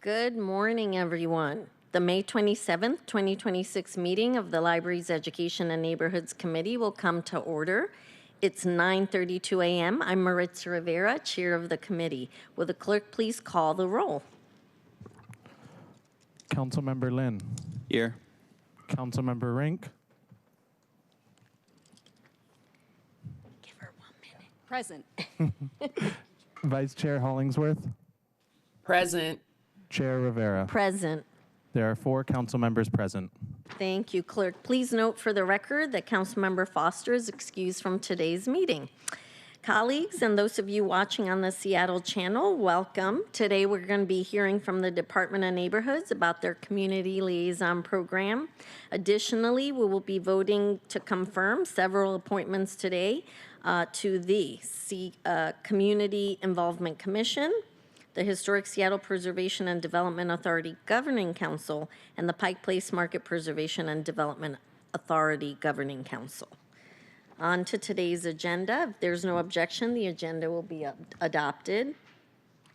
Good morning, everyone. The May 27th, 2026 meeting of the Library's Education and Neighborhoods Committee will come to order. It's 9:32 a.m. I'm Maritza Rivera, Chair of the committee. Will the clerk please call the roll? Councilmember Lynn. Here. Councilmember Rink. Give her 1 minute. Present. Vice Chair Hollingsworth. Present. Chair Rivera. Present. There are 4 council members present. Thank you, clerk. Please note for the record that Councilmember Foster is excused from today's meeting. Colleagues and those of you watching on the Seattle channel, welcome. Today we're going to be hearing from the Department of Neighborhoods about their Community Liaison program. Additionally, we will be voting to confirm several appointments today to the Community Involvement Commission, the Historic Seattle Preservation and Development Authority Governing Council, and the Pike Place Market Preservation and Development Authority Governing Council. On to today's agenda. If there's no objection, the agenda will be adopted.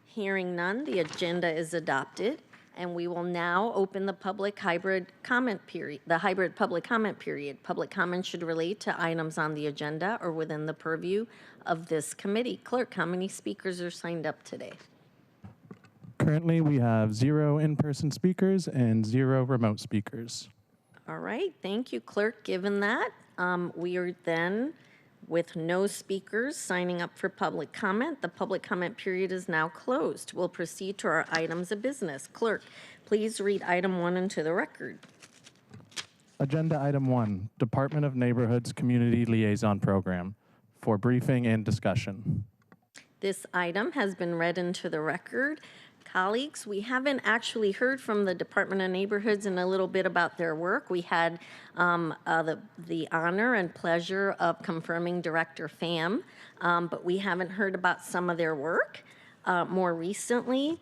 Hearing none, the agenda is adopted, and we will now open the hybrid public comment period. Public comment should relate to items on the agenda or within the purview of this committee. Clerk, how many speakers are signed up today? Currently, we have 0 in-person speakers and 0 remote speakers. All right, thank you, clerk. Given that, we are then, with no speakers signing up for public comment, the public comment period is now closed. We'll proceed to our items of business. Clerk, please read item 1 into the record. Agenda item 1, Department of Neighborhoods Community Liaison Program for briefing and discussion. This item has been read into the record. Colleagues, we haven't actually heard from the Department of Neighborhoods in a little bit about their work. We had the honor and pleasure of confirming Director Pham, but we haven't heard about some of their work. More recently,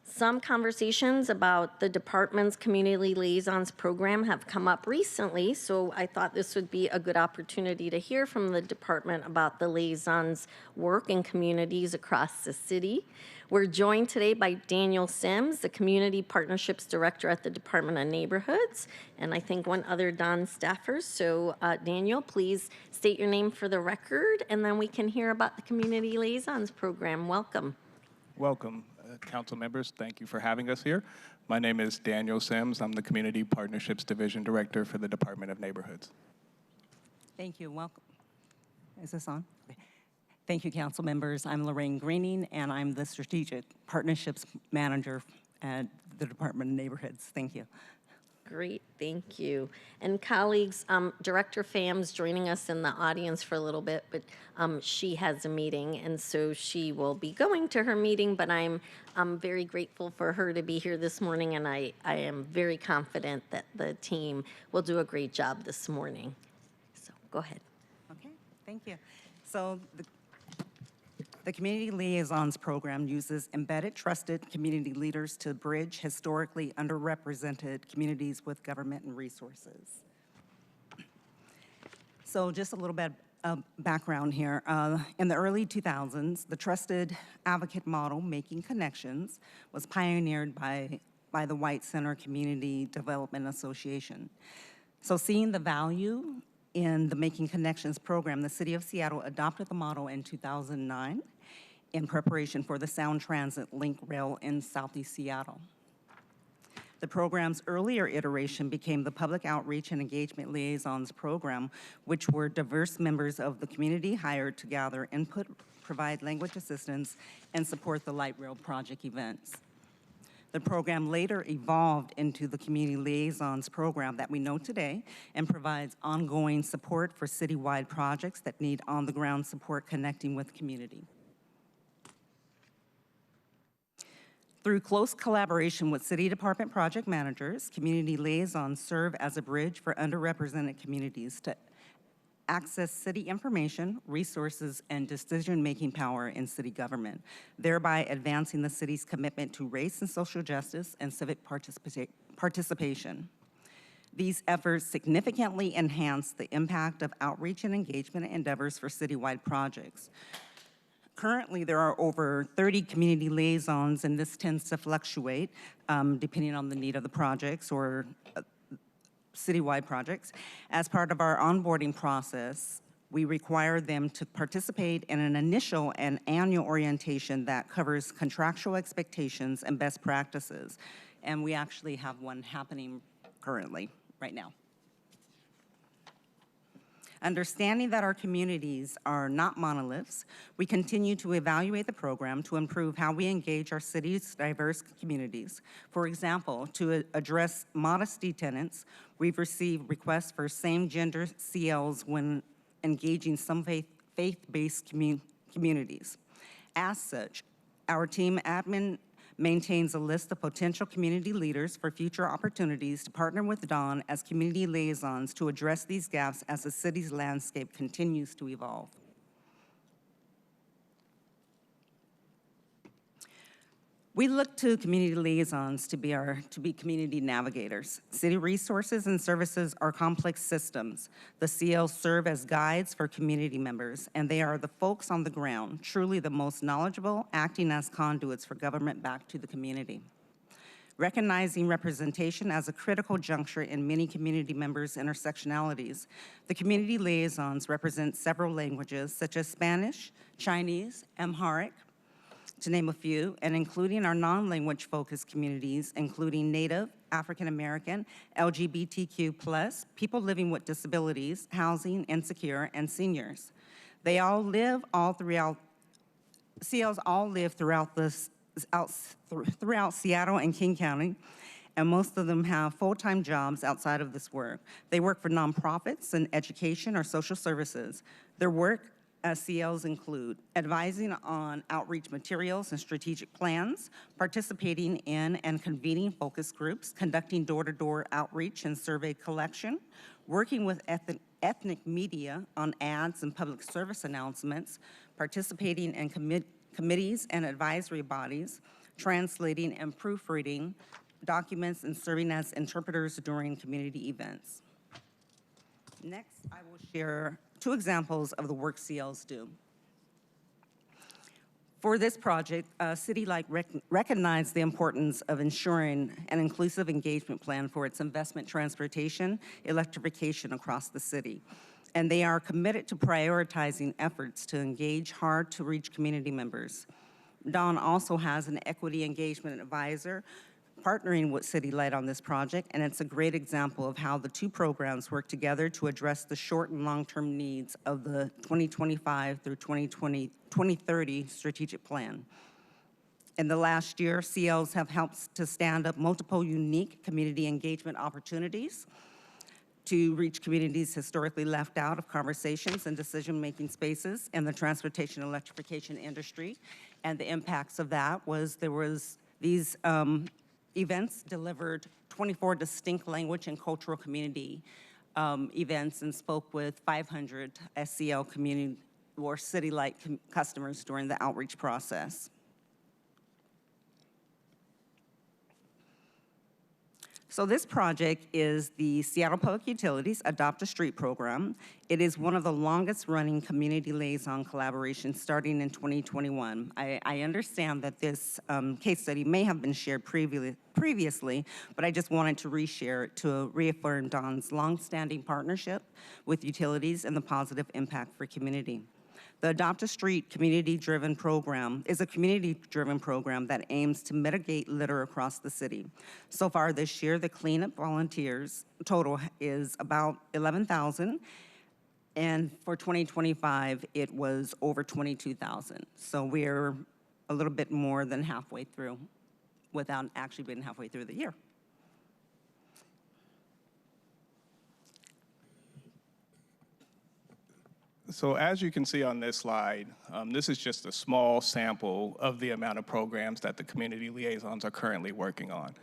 some conversations about the department's Community Liaisons program have come up recently, so I thought this would be a good opportunity to hear from the department about the liaisons' work in communities across the city. We're joined today by Daniel Sims, the Community Partnerships Director at the Department of Neighborhoods, and I think one other Don staffer. So Daniel, please state your name for the record, and then we can hear about the Community Liaisons program. Welcome. Welcome, council members. Thank you for having us here. My name is Daniel Sims. I'm the Community Partnerships Division Director for the Department of Neighborhoods. Thank you. Welcome. Is this on? Thank you, council members. I'm Lorraine Greening, and I'm the Strategic Partnerships Manager at the Department of Neighborhoods. Thank you. Great, thank you. And colleagues, Director Pham's joining us in the audience for a little bit, but she has a meeting, and so she will be going to her meeting, but I'm very grateful for her to be here this morning, and I am very confident that the team will do a great job this morning. So go ahead. Okay, thank you. So the Community Liaisons program uses embedded, trusted community leaders to bridge historically underrepresented communities with government and resources. So just a little bit of background here. In the early 2000s, the trusted advocate model, Making Connections, was pioneered by the White Center Community Development Association. So seeing the value in the Making Connections program, the City of Seattle adopted the model in 2009 in preparation for the Sound Transit Link Rail in Southeast Seattle. The program's earlier iteration became the Public Outreach and Engagement Liaisons program, which were diverse members of the community hired to gather input, provide language assistance, and support the light rail project events. The program later evolved into the Community Liaisons program that we know today and provides ongoing support for citywide projects that need on-the-ground support connecting with community. Through close collaboration with City Department project managers, Community Liaisons serve as a bridge for underrepresented communities to access city information, resources, and decision-making power in city government, thereby advancing the city's commitment to race and social justice and civic participation. These efforts significantly enhance the impact of outreach and engagement endeavors for citywide projects. Currently, there are over 30 community liaisons, and this tends to fluctuate depending on the need of the projects or citywide projects. As part of our onboarding process, we require them to participate in an initial and annual orientation that covers contractual expectations and best practices. And we actually have one happening currently, right now. Understanding that our communities are not monoliths, we continue to evaluate the program to improve how we engage our city's diverse communities. For example, to address modesty tenants, we've received requests for same-gender CLs when engaging some faith-based communities. As such, our team admin maintains a list of potential community leaders for future opportunities to partner with Dawn as community liaisons to address these gaps as the city's landscape continues to evolve. We look to community liaisons to be community navigators. City resources and services are complex systems. The CLs serve as guides for community members, and they are the folks on the ground, truly the most knowledgeable, acting as conduits for government back to the community. Recognizing representation as a critical juncture in many community members' intersectionalities, the community liaisons represent several languages such as Spanish, Chinese, Amharic, to name a few, and including our non-language focused communities, including Native, African American, LGBTQ+, people living with disabilities, housing insecure, and seniors. They all live CLs all live throughout Seattle and King County, and most of them have full-time jobs outside of this work. They work for nonprofits in education or social services. Their work as CLs include advising on outreach materials and strategic plans, participating in and convening focus groups, conducting door-to-door outreach and survey collection, working with ethnic media on ads and public service announcements, participating in committees and advisory bodies, translating and proofreading documents, and serving as interpreters during community events. Next, I will share 2 examples of the work CLs do. For this project, City Light recognized the importance of ensuring an inclusive engagement plan for its investment transportation, electrification across the city. And they are committed to prioritizing efforts to engage hard-to-reach community members. Dawn also has an equity engagement advisor partnering with City Light on this project, and it's a great example of how the 2 programs work together to address the short and long-term needs of the 2025 through 2030 strategic plan. In the last year, CLs have helped to stand up multiple unique community engagement opportunities to reach communities historically left out of conversations and decision-making spaces in the transportation electrification industry. And the impacts of that was these events delivered 24 distinct language and cultural community events and spoke with 500 SCL community or City Light customers during the outreach process. So this project is the Seattle Public Utilities Adopt a Street program. It is one of the longest running community liaison collaborations starting in 2021. I understand that this case study may have been shared previously, but I just wanted to reshare it to reaffirm Dawn's longstanding partnership with utilities and the positive impact for community. The Adopt a Street community-driven program is a community-driven program that aims to mitigate litter across the city. So far this year, the cleanup volunteers total is about 11,000, and for 2025, it was over 22,000. So we're a little bit more than halfway through without actually being halfway through the year. So as you can see on this slide, this is just a small sample of the amount of programs that the community liaisons are currently working on.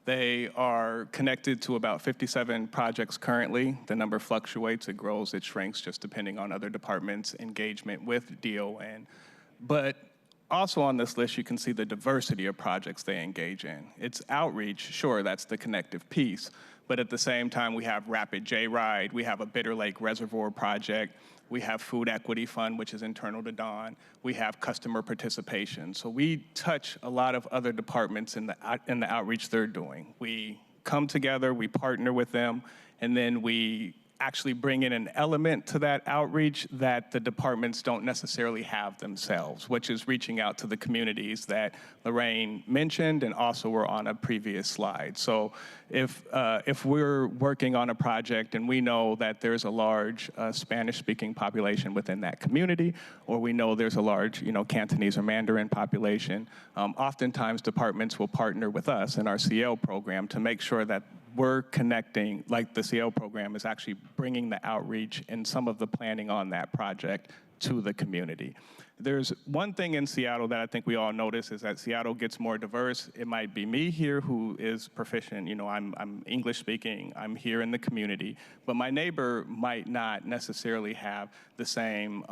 They are connected to about 57 projects currently. The number fluctuates, it grows, it shrinks, just depending on other departments' engagement with DON. But also on this list, you can see the diversity of projects they engage in. It's outreach, sure, that's the connective piece, but at the same time, we have Rapid J-Ride, we have a Bitter Lake Reservoir project, We have Food Equity Fund, which is internal to Dawn. We have customer participation. So we touch a lot of other departments in the outreach they're doing. We come together, we partner with them, and then we actually bring in an element to that outreach that the departments don't necessarily have themselves, which is reaching out to the communities that Lorraine mentioned and also were on a previous slide. So if we're working on a project and we know that there's a large Spanish-speaking population within that community, or we know there's a large, Cantonese or Mandarin population, oftentimes departments will partner with us in our CL program to make sure that we're connecting, like the CL program is actually bringing the outreach and some of the planning on that project to the community. There's one thing in Seattle that I think we all notice is that Seattle gets more diverse. It might be me here who is proficient, I'm English speaking, I'm here in the community, but my neighbor might not necessarily have the same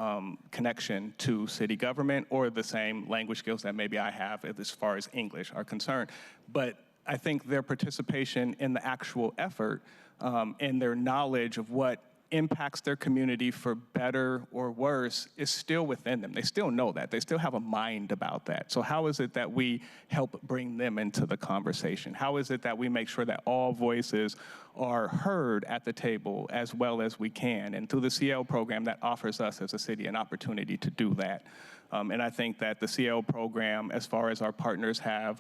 connection to city government or the same language skills that maybe I have as far as English are concerned. But I think their participation in the actual effort and their knowledge of what impacts their community for better or worse is still within them. They still know that. They still have a mind about that. So how is it that we help bring them into the conversation? How is it that we make sure that all voices are heard at the table as well as we can? And through the CL program, that offers us as a city an opportunity to do that. And I think that the CL program, as far as our partners have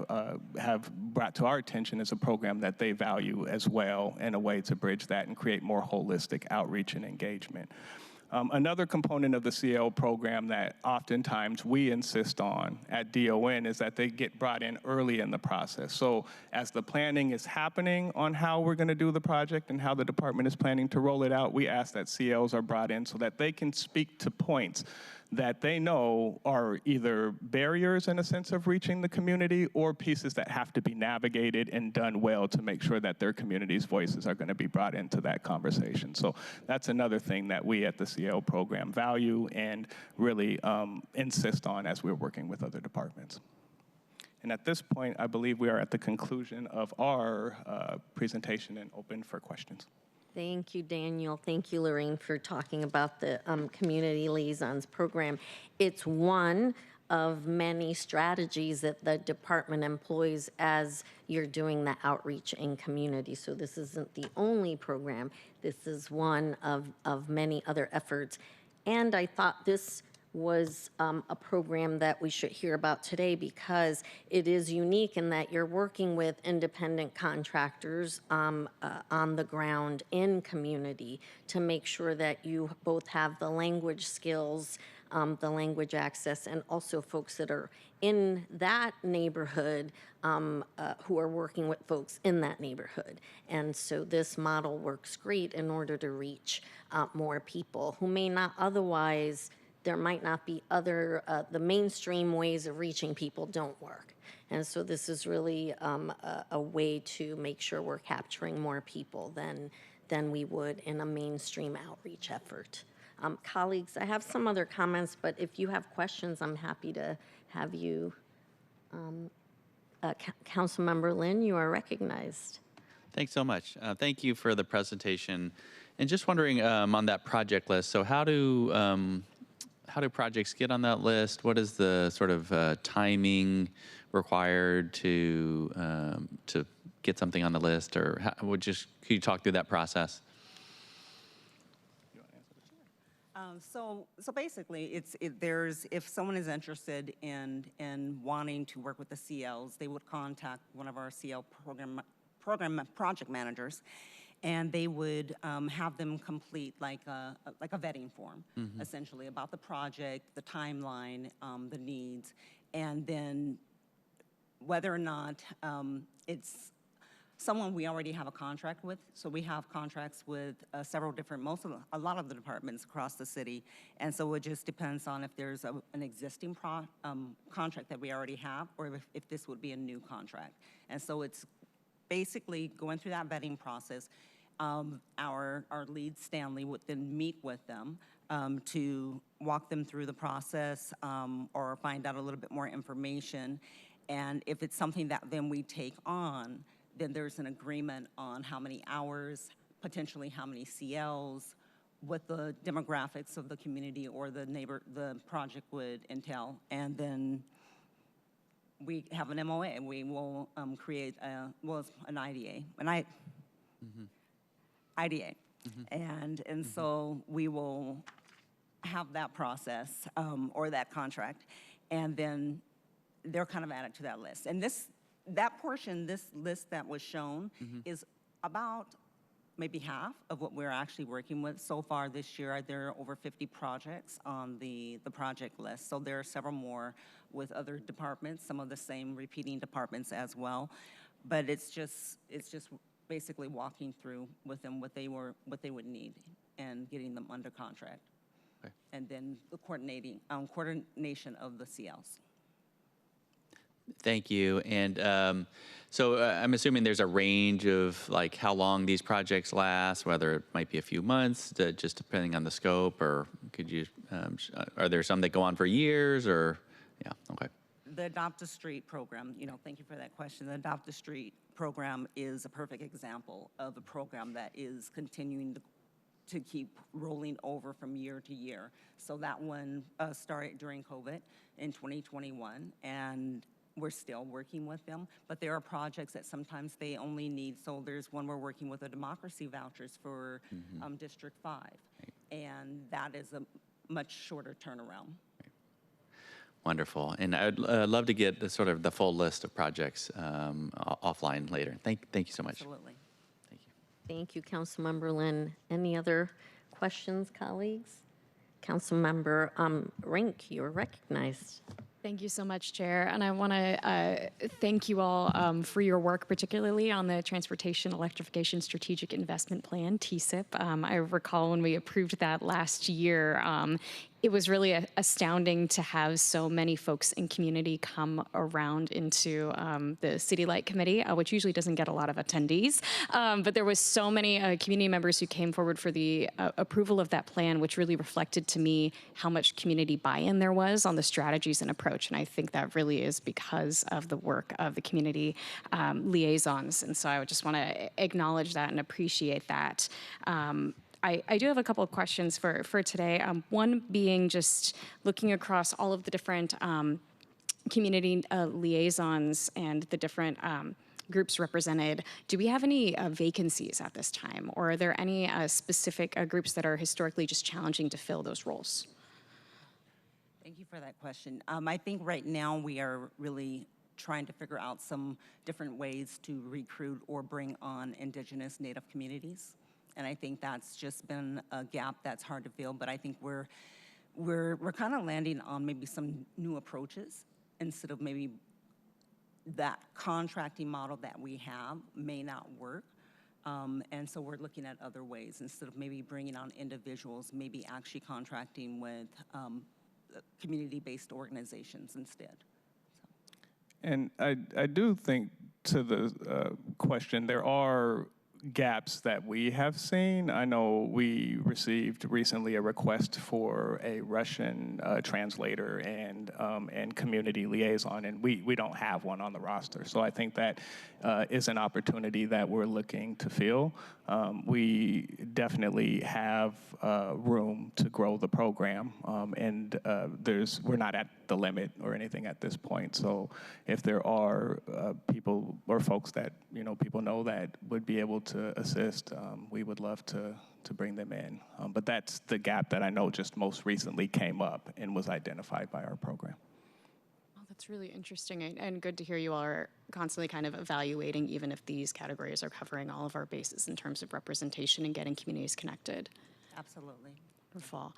brought to our attention, is a program that they value as well in a way to bridge that and create more holistic outreach and engagement. Another component of the CL program that oftentimes we insist on at DON is that they get brought in early in the process. So as the planning is happening on how we're going to do the project and how the department is planning to roll it out, we ask that CLs are brought in so that they can speak to points that they know are either barriers in a sense of reaching the community or pieces that have to be navigated and done well to make sure that their community's voices are going to be brought into that conversation. So that's another thing that we at the CL program value and really insist on as we're working with other departments. And at this point, I believe we are at the conclusion of our presentation and open for questions. Thank you, Daniel. Thank you, Lorraine, for talking about the Community Liaisons program. It's one of many strategies that the department employs as you're doing the outreach in community. So this isn't the only program. This is one of many other efforts. And I thought this was a program that we should hear about today because it is unique in that you're working with independent contractors on the ground in community to make sure that you both have the language skills, the language access, and also folks that are in that neighborhood who are working with folks in that neighborhood. And so this model works great in order to reach more people who may not otherwise. There might not be other, the mainstream ways of reaching people don't work. And so this is really a way to make sure we're capturing more people than we would in a mainstream outreach effort. Colleagues, I have some other comments, but if you have questions, I'm happy to have you. Councilmember Lynn, you are recognized. Thanks so much. Thank you for the presentation. And just wondering on that project list, so how do projects get on that list? What is the sort of timing required to get something on the list, or could you talk through that process? So basically, if someone is interested in wanting to work with the CLs, they would contact one of our CL program project managers, and they would have them complete like a vetting form, essentially, about the project, the timeline, the needs, and then whether or not it's someone we already have a contract with. So we have contracts with several different, a lot of the departments across the city, and so it just depends on if there's an existing contract that we already have, or if this would be a new contract. And so it's basically going through that vetting process. Our lead, Stanley, would then meet with them to walk them through the process or find out a little bit more information. And if it's something that then we take on, then there's an agreement on how many hours, potentially how many CLs, what the demographics of the community or the project would entail. And then we have an MOA, and we will create an IDA, IDA. And so we will have that process or that contract, and then they're kind of added to that list. And this list that was shown is about maybe half of what we're actually working with. So far this year, there are over 50 projects on the project list. So there are several more with other departments, some of the same repeating departments as well. But it's just basically walking through with them what they would need and getting them under contract. Okay. And then the coordination of the CLs. Thank you. And so I'm assuming there's a range of like how long these projects last, whether it might be a few months, just depending on the scope, or could you, are there some that go on for years, or, yeah, okay. The Adopt a Street program, thank you for that question. The Adopt a Street program is a perfect example of a program that is continuing to keep rolling over from year to year. So that one started during COVID in 2021, and we're still working with them, but there are projects that sometimes they only need. So there's one we're working with, the democracy vouchers for District 5, and that is a much shorter turnaround. Wonderful. And I'd love to get the full list of projects offline later. Thank you so much. Absolutely. Thank you. Thank you, Councilmember Lynn. Any other questions, colleagues? Councilmember Rink, you're recognized. Thank you so much, Chair. And I want to thank you all for your work, particularly on the Transportation Electrification Strategic Investment Plan, TSIP. I recall when we approved that last year, it was really astounding to have so many folks in community come around into the City Light Committee, which usually doesn't get a lot of attendees. But there was so many community members who came forward for the approval of that plan, which really reflected to me how much community buy-in there was on the strategies and approach. And I think that really is because of the work of the community liaisons. And so I would just want to acknowledge that and appreciate that. I do have a couple of questions for today. One being just looking across all of the different community liaisons and the different groups represented. Do we have any vacancies at this time? Or are there any specific groups that are historically just challenging to fill those roles? Thank you for that question. I think right now we are really trying to figure out some different ways to recruit or bring on Indigenous Native communities. And I think that's just been a gap that's hard to fill, but I think we're kind of landing on maybe some new approaches instead of maybe that contracting model that we have may not work. And so we're looking at other ways instead of maybe bringing on individuals, maybe actually contracting with community-based organizations instead. And I do think to the question, there are gaps that we have seen. I know we received recently a request for a Russian translator and community liaison, and we don't have one on the roster. So I think that is an opportunity that we're looking to fill. We definitely have room to grow the program, and we're not at the limit or anything at this point. So if there are people or folks that people know that would be able to assist, we would love to bring them in. But that's the gap that I know just most recently came up and was identified by our program. Oh, that's really interesting and good to hear you all are constantly kind of evaluating even if these categories are covering all of our bases in terms of representation and getting communities connected. Absolutely. Wonderful.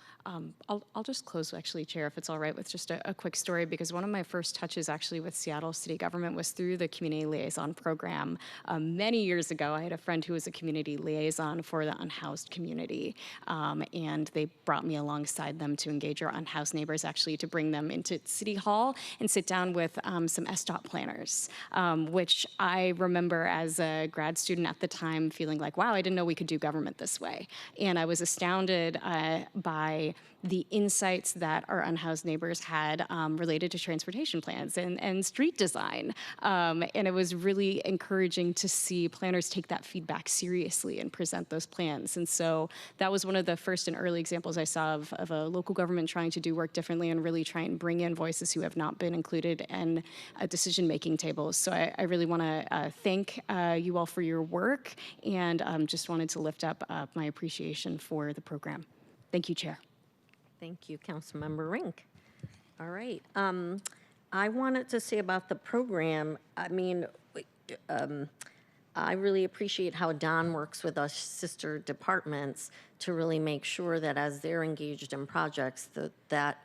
I'll just close, actually, Chair, if it's all right, with just a quick story, because one of my first touches actually with Seattle city government was through the Community Liaison program. Many years ago, I had a friend who was a community liaison for the unhoused community, and they brought me alongside them to engage our unhoused neighbors, actually to bring them into City Hall and sit down with some SDOT planners, which I remember as a grad student at the time feeling like, wow, I didn't know we could do government this way. And I was astounded by the insights that our unhoused neighbors had related to transportation plans and street design. And it was really encouraging to see planners take that feedback seriously and present those plans. And so that was one of the first and early examples I saw of a local government trying to do work differently and really try and bring in voices who have not been included in decision-making tables. So I really want to thank you all for your work, and just wanted to lift up my appreciation for the program. Thank you, Chair. Thank you, Councilmember Rink. All right. I wanted to say about the program, I mean, I really appreciate how Don works with us sister departments to really make sure that as they're engaged in projects, that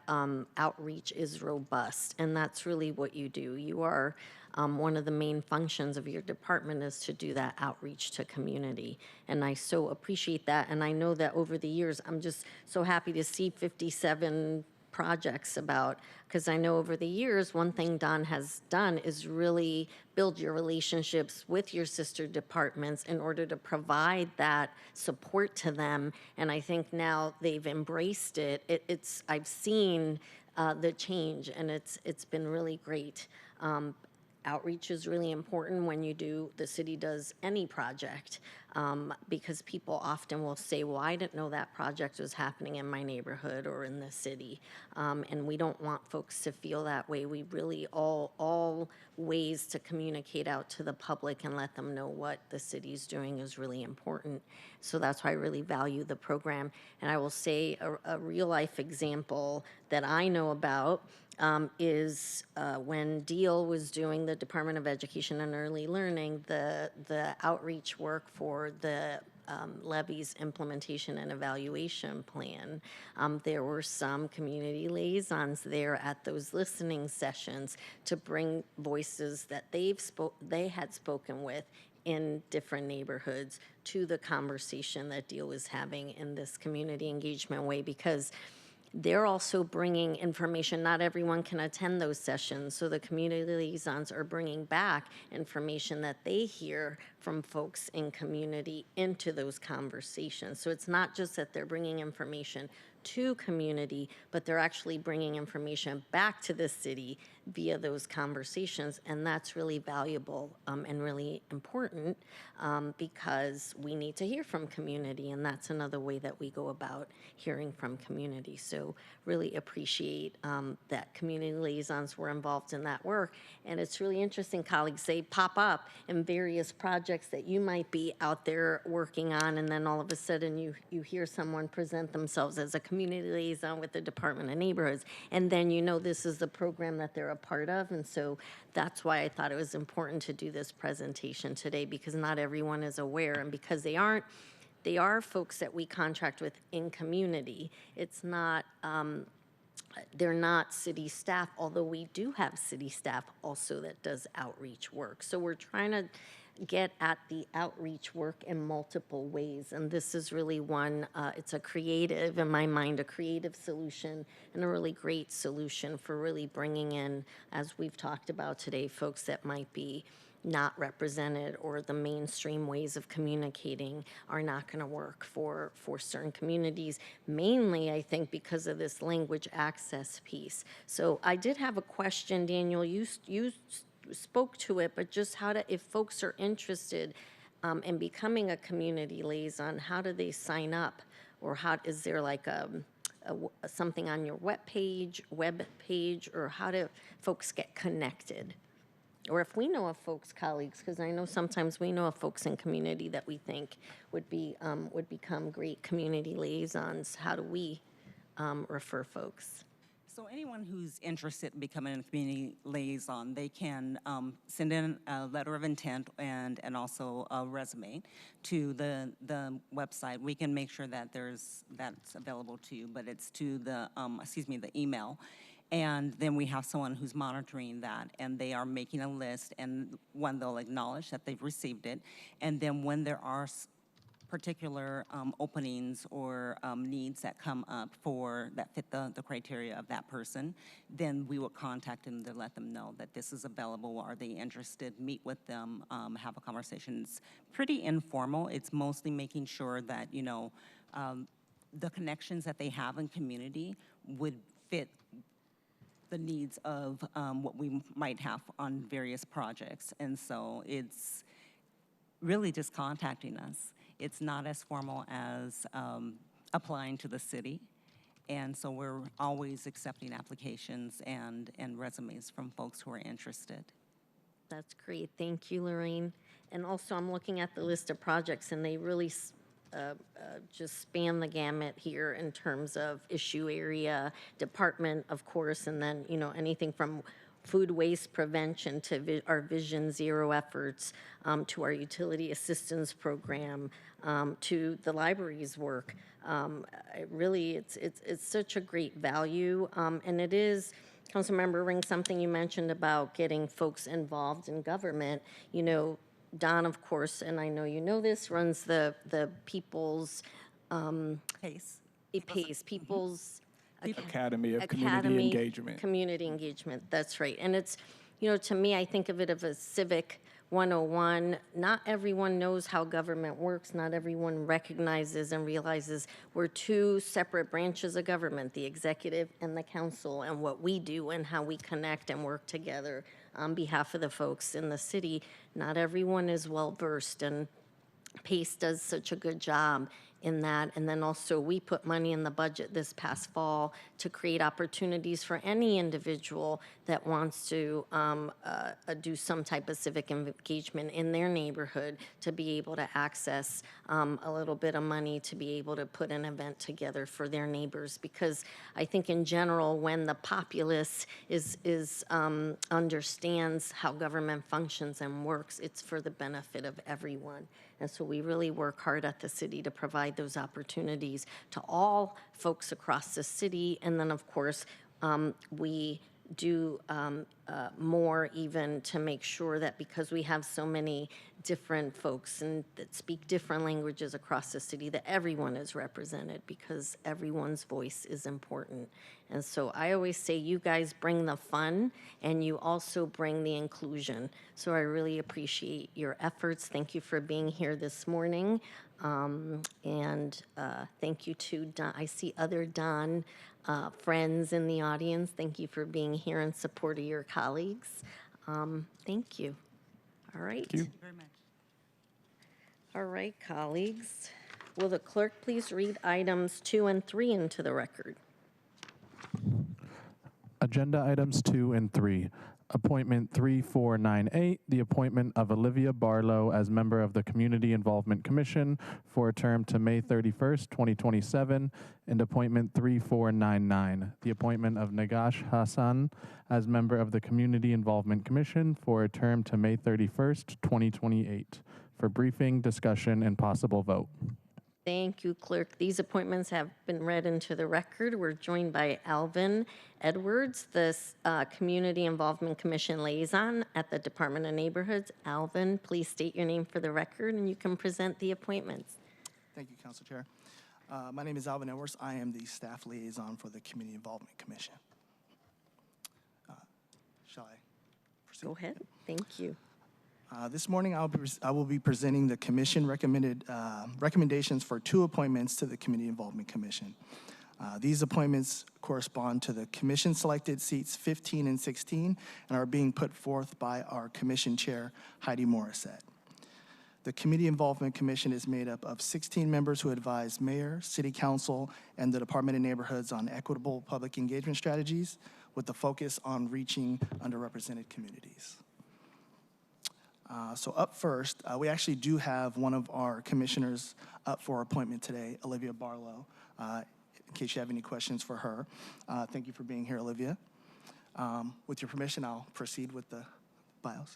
outreach is robust. And that's really what you do. You are, one of the main functions of your department is to do that outreach to community. And I so appreciate that. And I know that over the years, I'm just so happy to see 57 projects about, because I know over the years, one thing Don has done is really build your relationships with your sister departments in order to provide that support to them. And I think now they've embraced it. I've seen the change, and it's been really great. Outreach is really important when the city does any project, because people often will say, well, I didn't know that project was happening in my neighborhood or in the city. And we don't want folks to feel that way. We really all ways to communicate out to the public and let them know what the city's doing is really important. So that's why I really value the program. And I will say a real life example that I know about is when Deal was doing the Department of Education and Early Learning, the outreach work for the levies implementation and evaluation plan. There were some community liaisons there at those listening sessions to bring voices that they had spoken with in different neighborhoods to the conversation that Deal was having in this community engagement way, because they're also bringing information. Not everyone can attend those sessions, so the community liaisons are bringing back information that they hear from folks in community into those conversations. So it's not just that they're bringing information to community, but they're actually bringing information back to the city via those conversations, and that's really valuable and really important because we need to hear from community, and that's another way that we go about hearing from community. So really appreciate that community liaisons were involved in that work, and it's really interesting, colleagues, they pop up in various projects that you might be out there working on, and then all of a sudden you hear someone present themselves as a community liaison with the Department of Neighborhoods, and then you know this is the program that they're a part of. And so that's why I thought it was important to do this presentation today, because not everyone is aware, and because they are folks that we contract with in community. It's not, they're not city staff, although we do have city staff also that does outreach work. So we're trying to get at the outreach work in multiple ways, and this is really one, it's a creative, in my mind, a creative solution and a really great solution for really bringing in, as we've talked about today, folks that might be not represented, or the mainstream ways of communicating are not going to work for certain communities, mainly, I think, because of this language access piece. So I did have a question, Daniel. You spoke to it, but just if folks are interested in becoming a community liaison, how do they sign up? Or is there like something on your web page, or how do folks get connected? Or if we know of folks, colleagues, because I know sometimes we know of folks in community that we think would become great community liaisons, how do we refer folks? So anyone who's interested in becoming a community liaison, they can send in a letter of intent and also a resume to the website. We can make sure that that's available to you, but it's to the email. And then we have someone who's monitoring that, and they are making a list, and one, they'll acknowledge that they've received it, and then when there are particular openings or needs that come up that fit the criteria of that person, then we will contact them to let them know that this is available. Are they interested? Meet with them, have a conversation. It's pretty informal. It's mostly making sure that, the connections that they have in community would fit the needs of what we might have on various projects. And so it's really just contacting us. It's not as formal as applying to the city. And so we're always accepting applications and resumes from folks who are interested. That's great. Thank you, Lorraine. And also, I'm looking at the list of projects, and they really just span the gamut here in terms of issue area, department, of course, and then, you know, anything from food waste prevention to our Vision Zero efforts, to our utility assistance program, to the library's work. It's such a great value, and it is. Councilmember Ring, something you mentioned about getting folks involved in government. You know, Don, of course, and I know you know this, runs the People's People's Academy of Community Engagement. Community engagement, that's right. And it's, you know, to me, I think of it as a civic 101. Not everyone knows how government works. Not everyone recognizes and realizes we're two separate branches of government, the executive and the council, and what we do and how we connect and work together on behalf of the folks in the city. Not everyone is well versed, and PACE does such a good job in that. And then also we put money in the budget this past fall to create opportunities for any individual that wants to do some type of civic engagement in their neighborhood to be able to access a little bit of money to be able to put an event together for their neighbors. Because I think in general, when the populace understands how government functions and works, it's for the benefit of everyone. And so we really work hard at the city to provide those opportunities to all folks across the city. And then, of course, we do more even to make sure that, because we have so many different folks and that speak different languages across the city, that everyone is represented, because everyone's voice is important. And so I always say you guys bring the fun and you also bring the inclusion. So I really appreciate your efforts. Thank you for being here this morning. And thank you to Don. I see other Don friends in the audience. Thank you for being here in support of your colleagues. Thank you. All right. Thank you. Thank you very much. All right, colleagues. Will the clerk please read items 2 and 3 into the record? Agenda items 2 and 3. Appointment 3498, the appointment of Olivia Barlow as member of the Community Involvement Commission for a term to May 31st, 2027, and appointment 3499, the appointment of Nagash Hassan as member of the Community Involvement Commission for a term to May 31st, 2028, for briefing, discussion, and possible vote. Thank you, clerk. These appointments have been read into the record. We're joined by Alvin Edwards, the Community Involvement Commission liaison at the Department of Neighborhoods. Alvin, please state your name for the record and you can present the appointments. Thank you, Council Chair. My name is Alvin Edwards. I am the staff liaison for the Community Involvement Commission. Shall I proceed? Go ahead. Thank you. This morning, I will be presenting the commission recommendations for 2 appointments to the Community Involvement Commission. These appointments correspond to the commission-selected seats 15 and 16 and are being put forth by our commission chair, Heidi Morissette. The Community Involvement Commission is made up of 16 members who advise mayor, city council, and the Department of Neighborhoods on equitable public engagement strategies with the focus on reaching underrepresented communities. So up first, we actually do have one of our commissioners up for appointment today, Olivia Barlow, in case you have any questions for her. Thank you for being here, Olivia. With your permission, I'll proceed with the bios.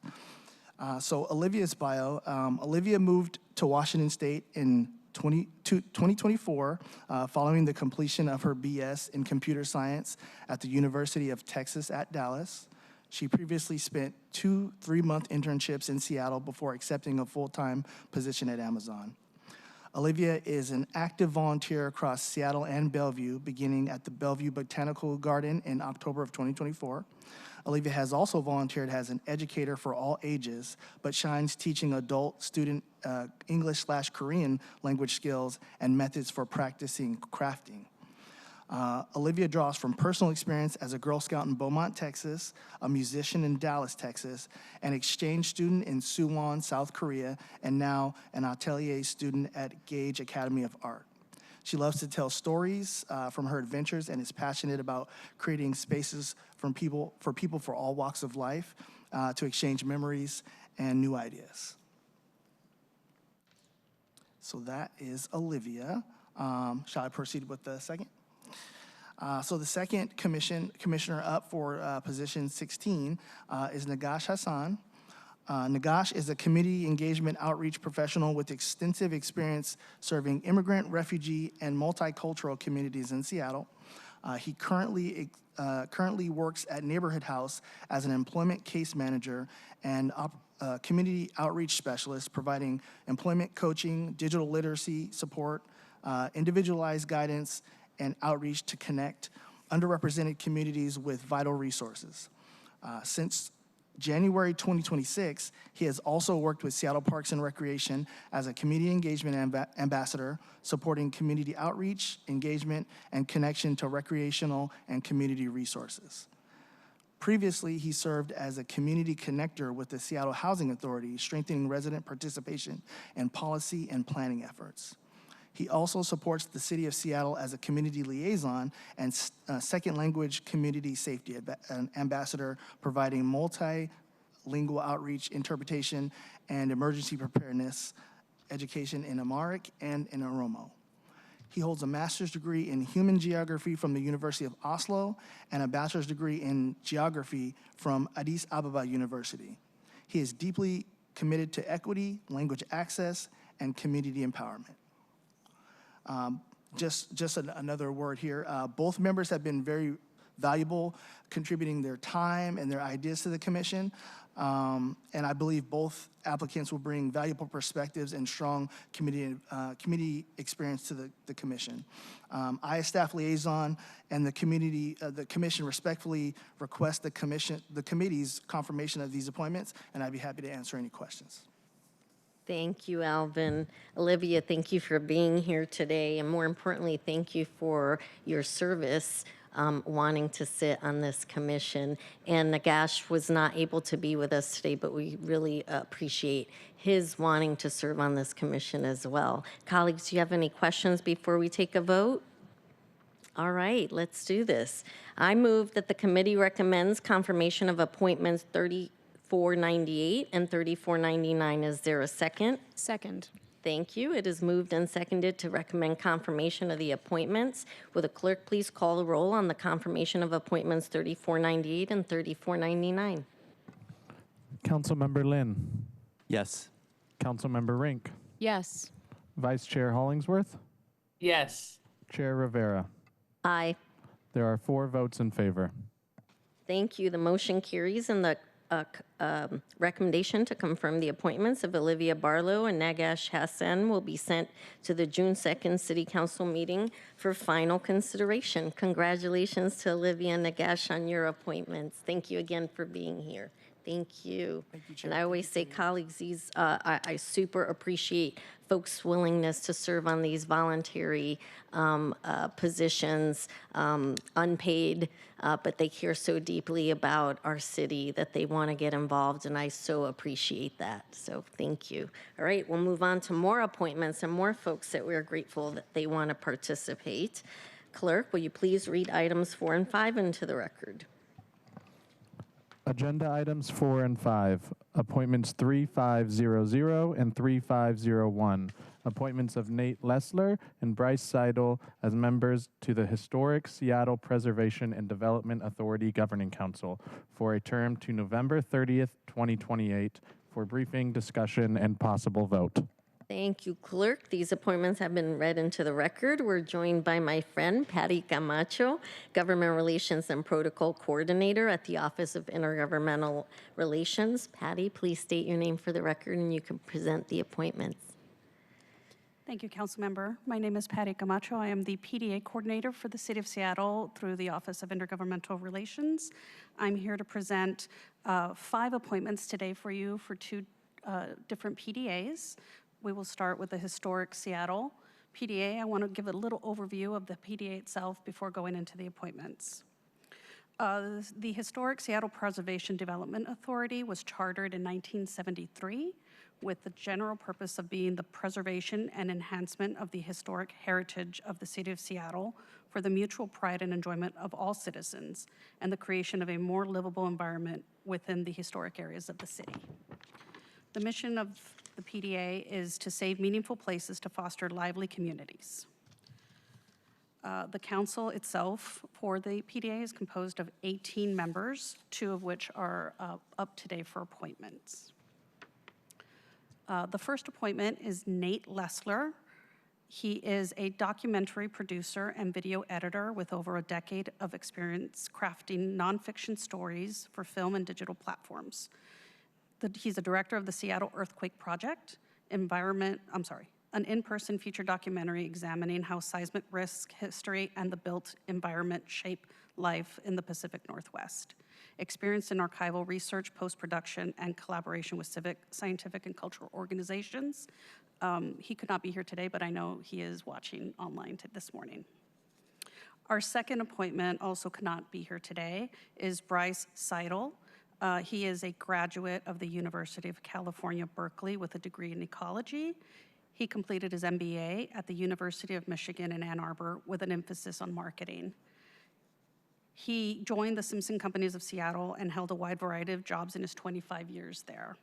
So Olivia's bio, Olivia moved to Washington State in 2024 following the completion of her BS in computer science at the University of Texas at Dallas. She previously spent 2 3-month internships in Seattle before accepting a full-time position at Amazon. Olivia is an active volunteer across Seattle and Bellevue, beginning at the Bellevue Botanical Garden in October of 2024. Olivia has also volunteered as an educator for all ages, but shines teaching adult student English/Korean language skills and methods for practicing crafting. Olivia draws from personal experience as a Girl Scout in Beaumont, Texas, a musician in Dallas, Texas, an exchange student in Suwon, South Korea, and now an atelier student at Gage Academy of Art. She loves to tell stories from her adventures and is passionate about creating spaces for people for all walks of life to exchange memories and new ideas. So that is Olivia. Shall I proceed with the second? So the second commissioner up for position 16 is Nagash Hassan. Nagash is a community engagement outreach professional with extensive experience serving immigrant, refugee, and multicultural communities in Seattle. He currently works at Neighborhood House as an employment case manager and community outreach specialist, providing employment coaching, digital literacy support, individualized guidance, and outreach to connect underrepresented communities with vital resources. Since January 2026, he has also worked with Seattle Parks and Recreation as a community engagement ambassador, supporting community outreach, engagement, and connection to recreational and community resources. Previously, he served as a community connector with the Seattle Housing Authority, strengthening resident participation in policy and planning efforts. He also supports the City of Seattle as a community liaison and second language community safety ambassador, providing multilingual outreach, interpretation, and emergency preparedness education in Amharic and in Oromo. He holds a master's degree in human geography from the University of Oslo and a bachelor's degree in geography from Addis Ababa University. He is deeply committed to equity, language access, and community empowerment. Another word here. Both members have been very valuable, contributing their time and their ideas to the commission. And I believe both applicants will bring valuable perspectives and strong community experience to the commission. I, as staff liaison, and the commission respectfully request the committee's confirmation of these appointments, and I'd be happy to answer any questions. Thank you, Alvin. Olivia, thank you for being here today, and more importantly, thank you for your service wanting to sit on this commission. And Nagash was not able to be with us today, but we really appreciate his wanting to serve on this commission as well. Colleagues, do you have any questions before we take a vote? All right, let's do this. I move that the committee recommends confirmation of appointments 3498 and 3499. Is there a second? Second. Thank you. It is moved and seconded to recommend confirmation of the appointments. Will the clerk please call the roll on the confirmation of appointments 3498 and 3499? Councilmember Lynn. Yes. Councilmember Rink. Yes. Vice Chair Hollingsworth. Yes. Chair Rivera. Aye. There are 4 votes in favor. Thank you. The motion carries, and the recommendation to confirm the appointments of Olivia Barlow and Nagash Hassan will be sent to the June 2nd City Council meeting for final consideration. Congratulations to Olivia and Nagash on your appointments. Thank you again for being here. Thank you. And I always say, colleagues, I super appreciate folks' willingness to serve on these voluntary positions, unpaid, but they care so deeply about our city that they want to get involved, and I so appreciate that. So thank you. All right, we'll move on to more appointments and more folks that we're grateful that they want to participate. Clerk, will you please read items 4 and 5 into the record? Agenda items 4 and 5, appointments 3500 and 3501. Appointments of Nate Lessler and Bryce Seidel as members to the Historic Seattle Preservation and Development Authority Governing Council for a term to November 30th, 2028 for briefing, discussion, and possible vote. Thank you, Clerk. These appointments have been read into the record. We're joined by my friend, Patty Camacho, Government Relations and Protocol Coordinator at the Office of Intergovernmental Relations. Patty, please state your name for the record, and you can present the appointments. Thank you, Councilmember. My name is Patty Camacho. I am the PDA coordinator for the City of Seattle through the Office of Intergovernmental Relations. I'm here to present 5 appointments today for you for 2 different PDAs. We will start with the Historic Seattle PDA. I want to give a little overview of the PDA itself before going into the appointments. The Historic Seattle Preservation Development Authority was chartered in 1973 with the general purpose of being the preservation and enhancement of the historic heritage of the City of Seattle for the mutual pride and enjoyment of all citizens and the creation of a more livable environment within the historic areas of the city. The mission of the PDA is to save meaningful places to foster lively communities. The council itself for the PDA is composed of 18 members, 2 of which are up today for appointments. The first appointment is Nate Lessler. He is a documentary producer and video editor with over a decade of experience crafting nonfiction stories for film and digital platforms. He's a director of the Seattle Earthquake Project, an in-person feature documentary examining how seismic risk, history, and the built environment shape life in the Pacific Northwest. Experience in archival research, post-production, and collaboration with civic, scientific, and cultural organizations. He could not be here today, but I know he is watching online this morning. Our second appointment, also could not be here today, is Bryce Seidel. He is a graduate of the University of California, Berkeley with a degree in ecology. He completed his MBA at the University of Michigan in Ann Arbor with an emphasis on marketing. He joined the Simpson Companies of Seattle and held a wide variety of jobs in his 25 years there.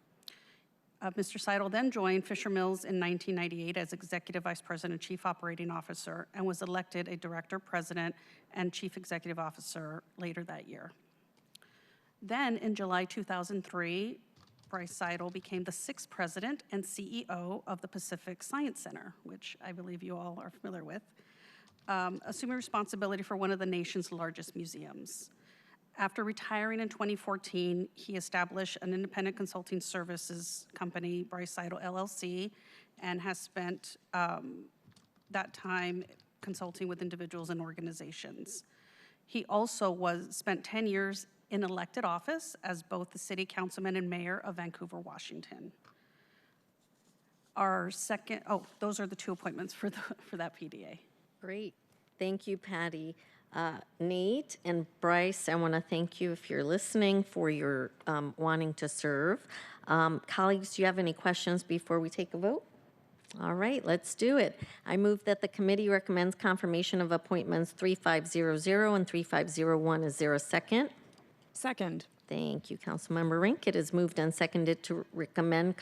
Mr. Seidel then joined Fisher Mills in 1998 as Executive Vice President and Chief Operating Officer and was elected a Director, President, and Chief Executive Officer later that year. Then in July 2003, Bryce Seidel became the 6th President and CEO of the Pacific Science Center, which I believe you all are familiar with, assuming responsibility for one of the nation's largest museums. After retiring in 2014, he established an independent consulting services company, Bryce Seidel LLC, and has spent that time consulting with individuals and organizations. He also spent 10 years in elected office as both the city councilman and mayor of Vancouver, Washington. Those are the 2 appointments for that PDA. Great. Thank you, Patty. Nate and Bryce, I want to thank you if you're listening for your wanting to serve. Colleagues, do you have any questions before we take a vote? All right, let's do it. I move that the committee recommends confirmation of appointments 3500 and 3501. Is there a second? Second. Thank you, Councilmember Rink. It is moved and seconded to recommend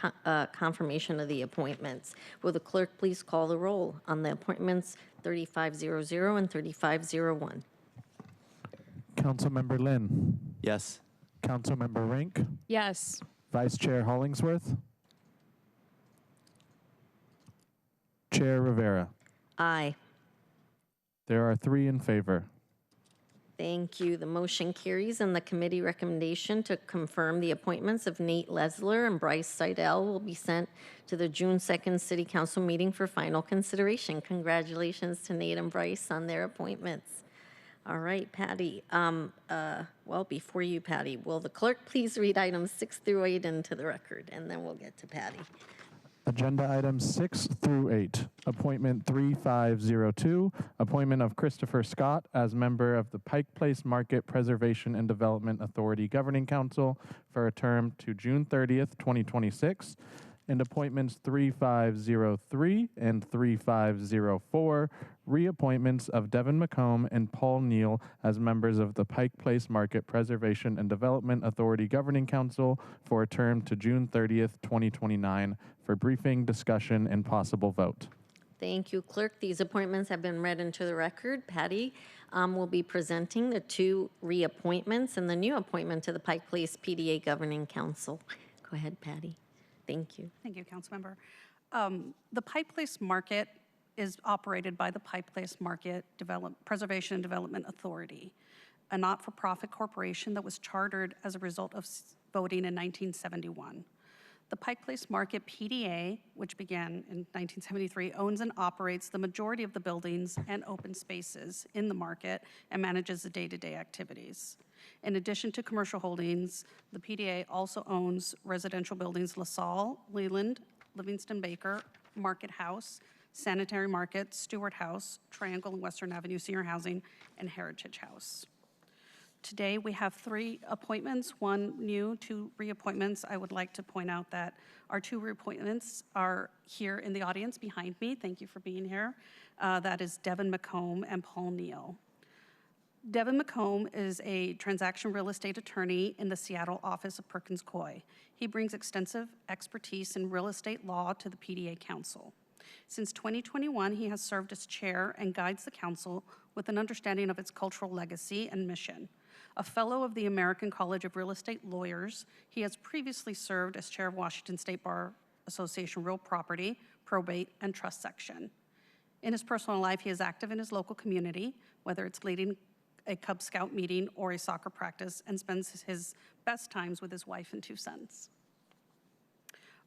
confirmation of the appointments. Will the clerk please call the roll on the appointments 3500 and 3501? Councilmember Lynn. Yes. Councilmember Rink. Yes. Vice Chair Hollingsworth. Chair Rivera. Aye. There are 3 in favor. Thank you. The motion carries, and the committee recommendation to confirm the appointments of Nate Lessler and Bryce Seidel will be sent to the June 2nd City Council meeting for final consideration. Congratulations to Nate and Bryce on their appointments. All right, Patty. Well, before you, Patty, will the clerk please read items 6 through 8 into the record, and then we'll get to Patty. Agenda items 6 through 8. Appointment 3502, appointment of Christopher Scott as member of the Pike Place Market Preservation and Development Authority Governing Council for a term to June 30th, 2026. And appointments 3503 and 3504, reappointments of Devin McComb and Paul Neal as members of the Pike Place Market Preservation and Development Authority Governing Council for a term to June 30th, 2029 for briefing, discussion, and possible vote. Thank you, Clerk. These appointments have been read into the record. Patty will be presenting the 2 reappointments and the new appointment to the Pike Place PDA Governing Council. Go ahead, Patty. Thank you. Thank you, Councilmember. The Pike Place Market is operated by the Pike Place Market Preservation and Development Authority, a not-for-profit corporation that was chartered as a result of voting in 1971. The Pike Place Market PDA, which began in 1973, owns and operates the majority of the buildings and open spaces in the market and manages the day-to-day activities. In addition to commercial holdings, the PDA also owns residential buildings LaSalle, Leland, Livingston Baker, Market House, Sanitary Market, Stewart House, Triangle and Western Avenue Senior Housing, and Heritage House. Today, we have 3 appointments, 1 new, 2 reappointments. I would like to point out that our 2 reappointments are here in the audience behind me. Thank you for being here. That is Devin McComb and Paul Neal. Devin McComb is a transaction real estate attorney in the Seattle office of Perkins Coie. He brings extensive expertise in real estate law to the PDA Council. Since 2021, he has served as chair and guides the council with an understanding of its cultural legacy and mission. A fellow of the American College of Real Estate Lawyers, he has previously served as chair of Washington State Bar Association Real Property, Probate, and Trust Section. In his personal life, he is active in his local community, whether it's leading a Cub Scout meeting or a soccer practice, and spends his best times with his wife and 2 sons.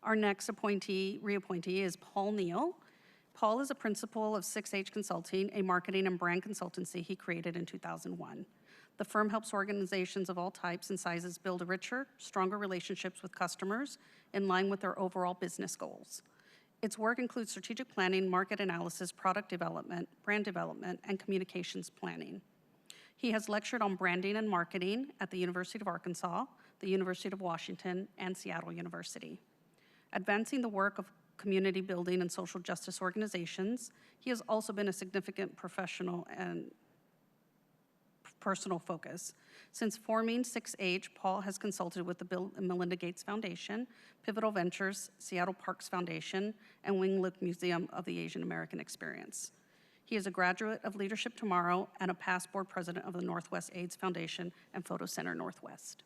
Our next reappointee is Paul Neal. Paul is a principal of 6H Consulting, a marketing and brand consultancy he created in 2001. The firm helps organizations of all types and sizes build richer, stronger relationships with customers in line with their overall business goals. Its work includes strategic planning, market analysis, product development, brand development, and communications planning. He has lectured on branding and marketing at the University of Arkansas, the University of Washington, and Seattle University. Advancing the work of community building and social justice organizations, he has also been a significant professional and personal focus. Since forming 6H, Paul has consulted with the Bill and Melinda Gates Foundation, Pivotal Ventures, Seattle Parks Foundation, and Wing Luke Museum of the Asian American Experience. He is a graduate of Leadership Tomorrow and a past board president of the Northwest AIDS Foundation and Photo Center Northwest.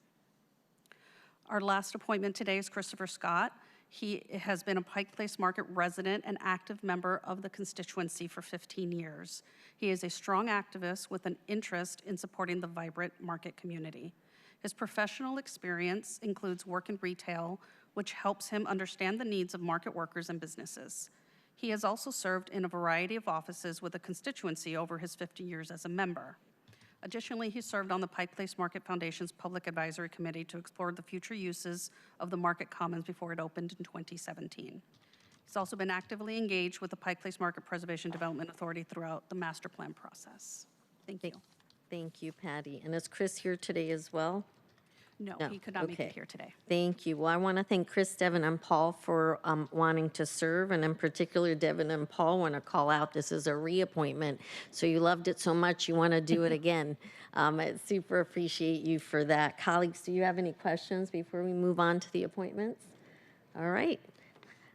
Our last appointment today is Christopher Scott. He has been a Pike Place Market resident and active member of the constituency for 15 years. He is a strong activist with an interest in supporting the vibrant market community. His professional experience includes work in retail, which helps him understand the needs of market workers and businesses. He has also served in a variety of offices with the constituency over his 50 years as a member. Additionally, he served on the Pike Place Market Foundation's Public Advisory Committee to explore the future uses of the Market Commons before it opened in 2017. He's also been actively engaged with the Pike Place Market Preservation Development Authority throughout the master plan process. Thank you. Thank you, Patty. And is Chris here today as well? No, No, he could not make okay. it here today. Thank you. Well, I want to thank Chris, Devin, and Paul for wanting to serve, and in particular, Devin and Paul want to call out this is a reappointment, so you loved it so much you want to do it again. I super appreciate you for that. Colleagues, do you have any questions before we move on to the appointments? All right.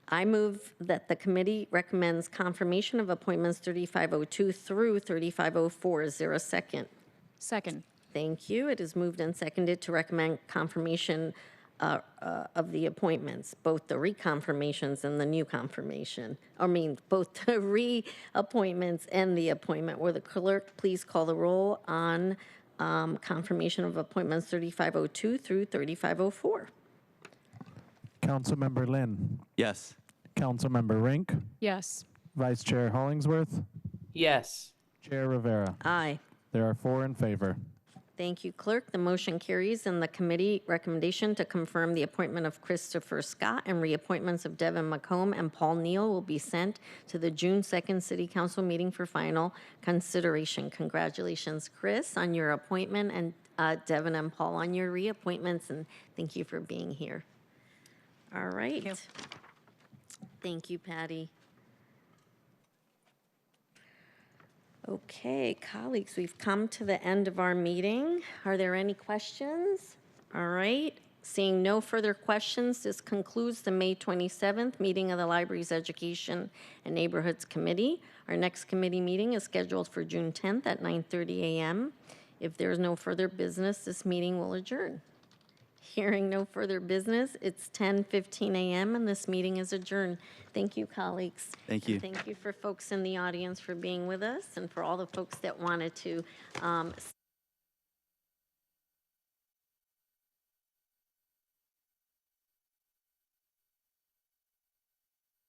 I move that the committee recommends confirmation of appointments 3502 through 3504. Is there a second? Second. Thank you. It is moved and seconded to recommend confirmation of the appointments, both the reconfirmations and the new confirmation. Both the reappointments and the appointment. Will the clerk please call the roll on confirmation of appointments 3502 through 3504? Councilmember Lynn, Yes. Councilmember Rink, Yes. Vice Chair Hollingsworth, Yes. Chair Rivera. Aye. There are 4 in favor. Thank you, clerk. The motion carries, and the committee recommendation to confirm the appointment of Christopher Scott and reappointments of Devin McComb and Paul Neal will be sent to the June 2nd City Council meeting for final consideration. Congratulations, Chris, on your appointment, and Devin and Paul on your reappointments, and thank you for being here. All right. you. Thank you, Patty. Okay, colleagues, we've come to the end of our meeting. Are there any questions? All right. Seeing no further questions, this concludes the May 27th meeting of the Library's Education and Neighborhoods Committee. Our next committee meeting is scheduled for June 10th at 9:30 a.m. If there is no further business, this meeting will adjourn. Hearing no further business, it's 10:15 a.m. and this meeting is adjourned. Thank you, colleagues. Thank you. And thank you for folks in the audience for being with us and for all the folks that wanted to